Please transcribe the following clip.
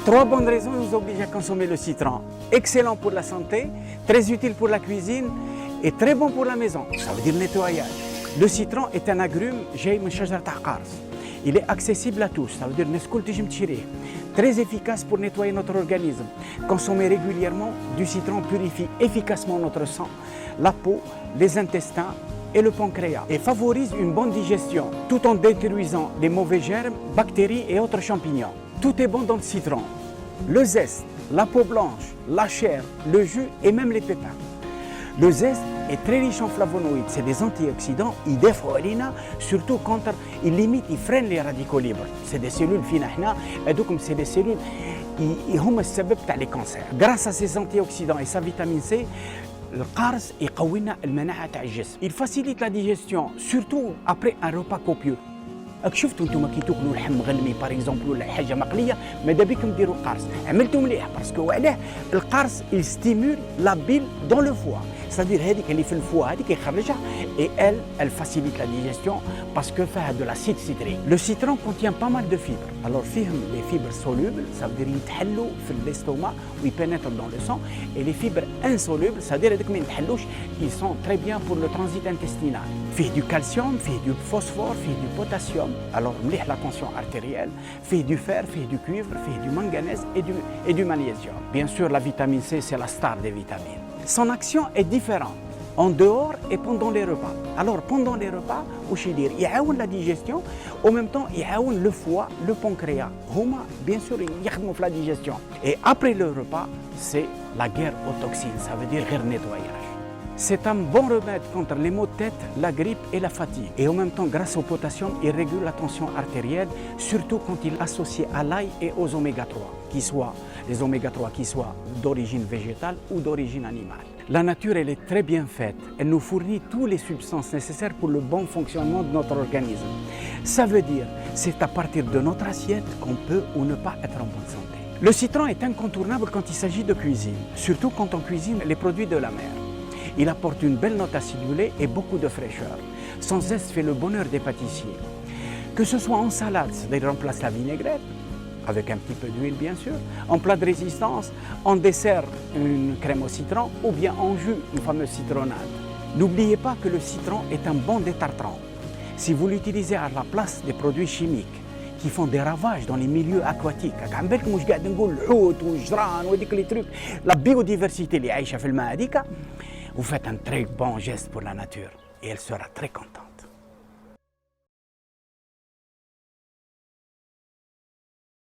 3 bonnes raisons nous obligent à consommer le citron. Excellent pour la santé, très utile pour la cuisine et très bon pour la maison. Ça veut dire le nettoyage. Le citron est un agrume جاي من شجرة عقارس. Il est accessible à tous, ça veut dire ناس الكل تجم تشريه. Très efficace pour nettoyer notre organisme. Consommer régulièrement du citron purifie efficacement notre sang, la peau, les intestins et le pancréas et favorise une bonne digestion tout en détruisant les mauvais germes, bactéries et autres champignons. Tout est bon dans le citron. Le zeste, la peau blanche, la chair, le jus et même les pépins. Le zeste est très riche en flavonoïdes, c'est des antioxydants, ils défendent surtout contre, ils limitent, ils freinent les radicaux libres. C'est des cellules fines, c'est des cellules qui sont les cancers. Grâce à ces antioxydants et sa vitamine C, القارص يقوي لنا المناعة تاع الجسم. Il facilite la digestion, surtout après un repas copieux. راك شفتوا انتم كي تاكلوا لحم مغلمي باغ اكزومبل ولا حاجه مقليه ماذا بكم ديروا القارص عملتوا مليح باسكو علاه القارص يستيمول لا بيل دون لو فوا c'est-à-dire هذيك اللي في الفوا هذيك يخرجها et elle facilite la digestion parce que فيها de l'acide citrique. Le citron contient pas mal de fibres. Alors فيهم les fibres solubles ça veut dire يتحلوا في l'estomac ou ils pénètrent dans le sang et les fibres insolubles c'est-à-dire هذوك ما يتحلوش ils sont très bien pour le transit intestinal. فيه du calcium, فيه du phosphore, فيه du potassium. Alors مليح la tension artérielle, فيه du fer, فيه du cuivre, فيه du manganèse et du magnésium. Bien sûr la vitamine C c'est la star des vitamines. Son action est différente en dehors et pendant les repas. Alors pendant les repas, واش يدير يعاون la digestion, en même temps يعاون le foie, le pancréas. هما bien sûr يخدموا في la digestion. Et après le repas, c'est la guerre aux toxines, ça veut dire غير nettoyage. C'est un bon remède contre les maux de tête, la grippe et la fatigue. Et en même temps, grâce au potassium, il régule la tension artérielle, surtout quand il est associé à l'ail et aux oméga 3, les oméga 3 qui soient d'origine végétale ou d'origine animale. La nature, elle est très bien faite. Elle nous fournit toutes les substances nécessaires pour le bon fonctionnement de notre organisme. Ça veut dire, c'est à partir de notre assiette qu'on peut ou ne pas être en bonne santé. Le citron est incontournable quand il s'agit de cuisine, surtout quand on cuisine les produits de la mer. Il apporte une belle note acidulée et beaucoup de fraîcheur. Son zeste fait le bonheur des pâtissiers. Que ce soit en salade, c'est-à-dire il remplace la vinaigrette, avec un petit peu d'huile bien sûr, en plat de résistance, en dessert une crème au citron ou bien en jus une fameuse citronnade. N'oubliez pas que le citron est un bon détartrant. Si vous l'utilisez à la place des produits chimiques qui font des ravages dans les milieux aquatiques, la biodiversité اللي عايشة في الماء هذيك, vous faites un très bon geste pour la nature et elle sera très contente.